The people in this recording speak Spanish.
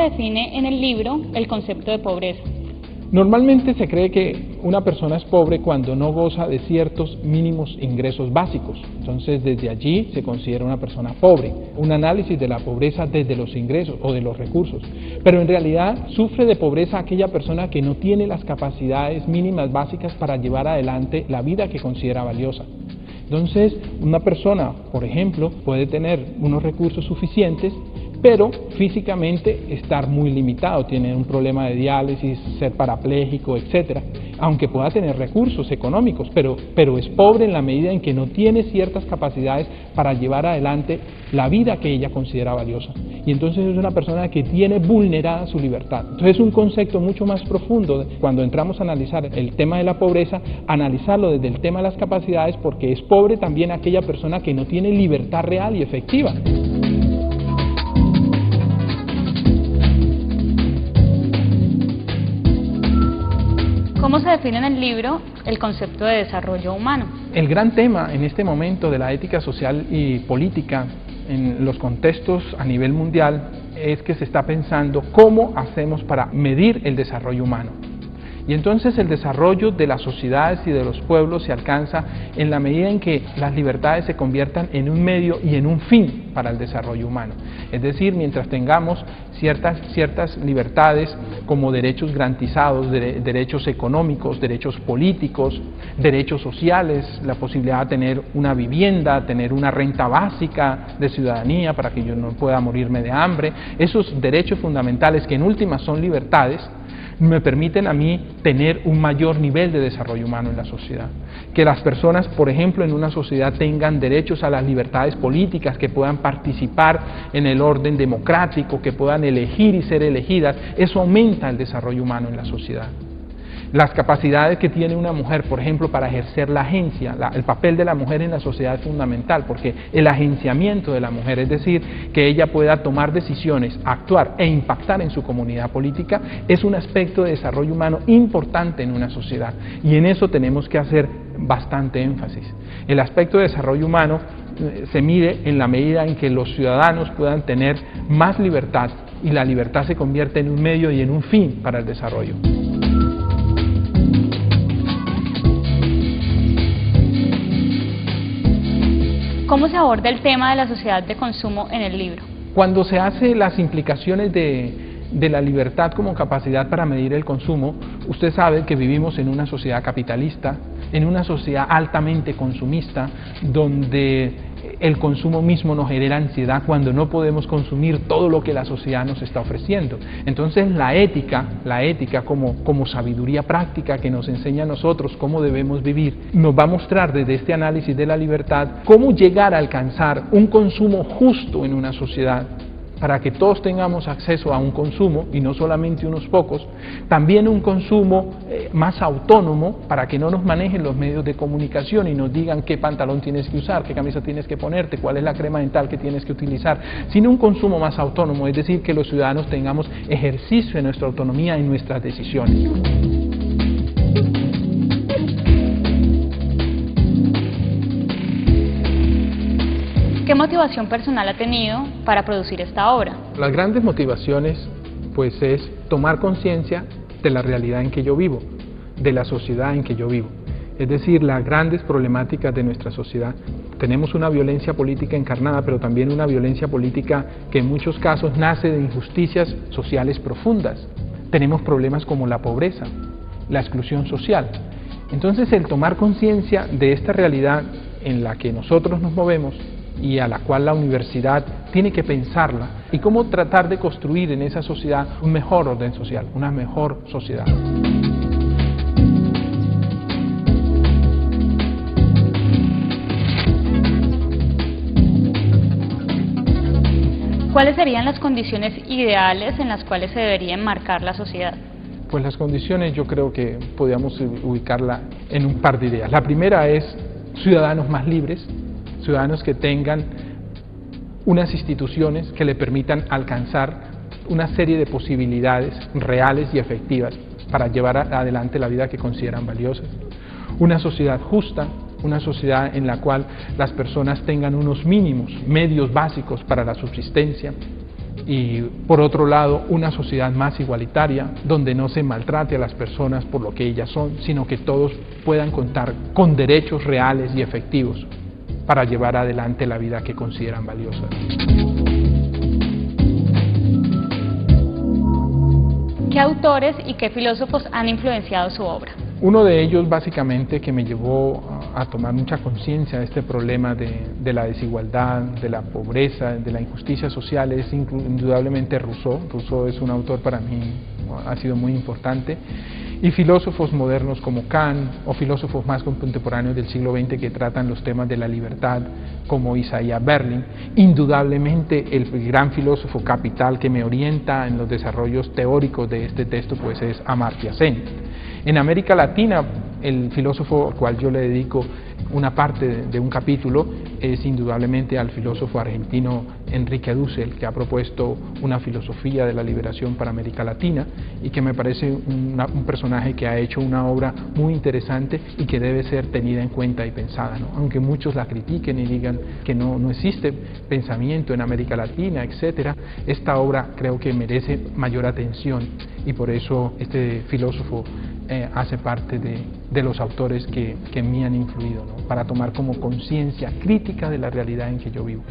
define en el libro el concepto de pobreza? Normalmente se cree que una persona es pobre cuando no goza de ciertos mínimos ingresos básicos. Entonces, desde allí se considera una persona pobre. Un análisis de la pobreza desde los ingresos o de los recursos. Pero en realidad sufre de pobreza aquella persona que no tiene las capacidades mínimas básicas para llevar adelante la vida que considera valiosa. Entonces, una persona, por ejemplo, puede tener unos recursos suficientes, pero físicamente estar muy limitado, tiene un problema de diálisis, ser parapléjico, etc. Aunque pueda tener recursos económicos, pero es pobre en la medida en que no tiene ciertas capacidades para llevar adelante la vida que ella considera valiosa. Y entonces es una persona que tiene vulnerada su libertad. Entonces es un concepto mucho más profundo cuando entramos a analizar el tema de la pobreza, analizarlo desde el tema de las capacidades, porque es pobre también aquella persona que no tiene libertad real y efectiva. ¿Cómo se define en el libro el concepto de desarrollo humano? El gran tema en este momento de la ética social y política en los contextos a nivel mundial es que se está pensando cómo hacemos para medir el desarrollo humano. Y entonces el desarrollo de las sociedades y de los pueblos se alcanza en la medida en que las libertades se conviertan en un medio y en un fin para el desarrollo humano. Es decir, mientras tengamos ciertas libertades como derechos garantizados, derechos económicos, derechos políticos, derechos sociales, la posibilidad de tener una vivienda, tener una renta básica de ciudadanía para que yo no pueda morirme de hambre, esos derechos fundamentales que en últimas son libertades, me permiten a mí tener un mayor nivel de desarrollo humano en la sociedad. Que las personas, por ejemplo, en una sociedad tengan derechos a las libertades políticas, que puedan participar en el orden democrático, que puedan elegir y ser elegidas, eso aumenta el desarrollo humano en la sociedad. Las capacidades que tiene una mujer, por ejemplo, para ejercer la agencia, el papel de la mujer en la sociedad es fundamental, porque el agenciamiento de la mujer, es decir, que ella pueda tomar decisiones, actuar e impactar en su comunidad política, es un aspecto de desarrollo humano importante en una sociedad, y en eso tenemos que hacer bastante énfasis. El aspecto de desarrollo humano se mide en la medida en que los ciudadanos puedan tener más libertad, y la libertad se convierte en un medio y en un fin para el desarrollo. ¿Cómo se aborda el tema de la sociedad de consumo en el libro? Cuando se hace las implicaciones de la libertad como capacidad para medir el consumo, usted sabe que vivimos en una sociedad capitalista, en una sociedad altamente consumista, donde el consumo mismo nos genera ansiedad cuando no podemos consumir todo lo que la sociedad nos está ofreciendo. Entonces la ética como sabiduría práctica que nos enseña a nosotros cómo debemos vivir, nos va a mostrar desde este análisis de la libertad cómo llegar a alcanzar un consumo justo en una sociedad, para que todos tengamos acceso a un consumo y no solamente unos pocos, también un consumo más autónomo, para que no nos manejen los medios de comunicación y nos digan qué pantalón tienes que usar, qué camisa tienes que ponerte, cuál es la crema dental que tienes que utilizar, sino un consumo más autónomo, es decir, que los ciudadanos tengamos ejercicio de nuestra autonomía en nuestras decisiones. ¿Qué motivación personal ha tenido para producir esta obra? Las grandes motivaciones pues es tomar conciencia de la realidad en que yo vivo, de la sociedad en que yo vivo. Es decir, las grandes problemáticas de nuestra sociedad. Tenemos una violencia política encarnada, pero también una violencia política que en muchos casos nace de injusticias sociales profundas. Tenemos problemas como la pobreza, la exclusión social. Entonces, el tomar conciencia de esta realidad en la que nosotros nos movemos y a la cual la universidad tiene que pensarla, y cómo tratar de construir en esa sociedad un mejor orden social, una mejor sociedad. ¿Cuáles serían las condiciones ideales en las cuales se debería enmarcar la sociedad? Pues las condiciones yo creo que podríamos ubicarla en un par de ideas. La primera es ciudadanos más libres, ciudadanos que tengan unas instituciones que le permitan alcanzar una serie de posibilidades reales y efectivas para llevar adelante la vida que consideran valiosas. Una sociedad justa, una sociedad en la cual las personas tengan unos mínimos, medios básicos para la subsistencia. y por otro lado una sociedad más igualitaria, donde no se maltrate a las personas por lo que ellas son, sino que todos puedan contar con derechos reales y efectivos para llevar adelante la vida que consideran valiosa. ¿Qué autores y qué filósofos han influenciado su obra? Uno de ellos, básicamente, que me llevó a tomar mucha conciencia de este problema de la desigualdad, de la pobreza, de la injusticia social, es indudablemente Rousseau. Rousseau es un autor para mí, ha sido muy importante. Y filósofos modernos como Kant, o filósofos más contemporáneos del siglo XX que tratan los temas de la libertad, como Isaiah Berlin. Indudablemente el gran filósofo capital que me orienta en los desarrollos teóricos de este texto pues es Amartya Sen. En América Latina, el filósofo al cual yo le dedico una parte de un capítulo es indudablemente al filósofo argentino Enrique Dussel, que ha propuesto una filosofía de la liberación para América Latina y que me parece un personaje que ha hecho una obra muy interesante y que debe ser tenida en cuenta y pensada, ¿no? Aunque muchos la critiquen y digan que no existe pensamiento en América Latina, etcétera, esta obra creo que merece mayor atención y por eso este filósofo hace parte de los autores que en mí han influido, ¿no? Para tomar como conciencia crítica de la realidad en que yo vivo.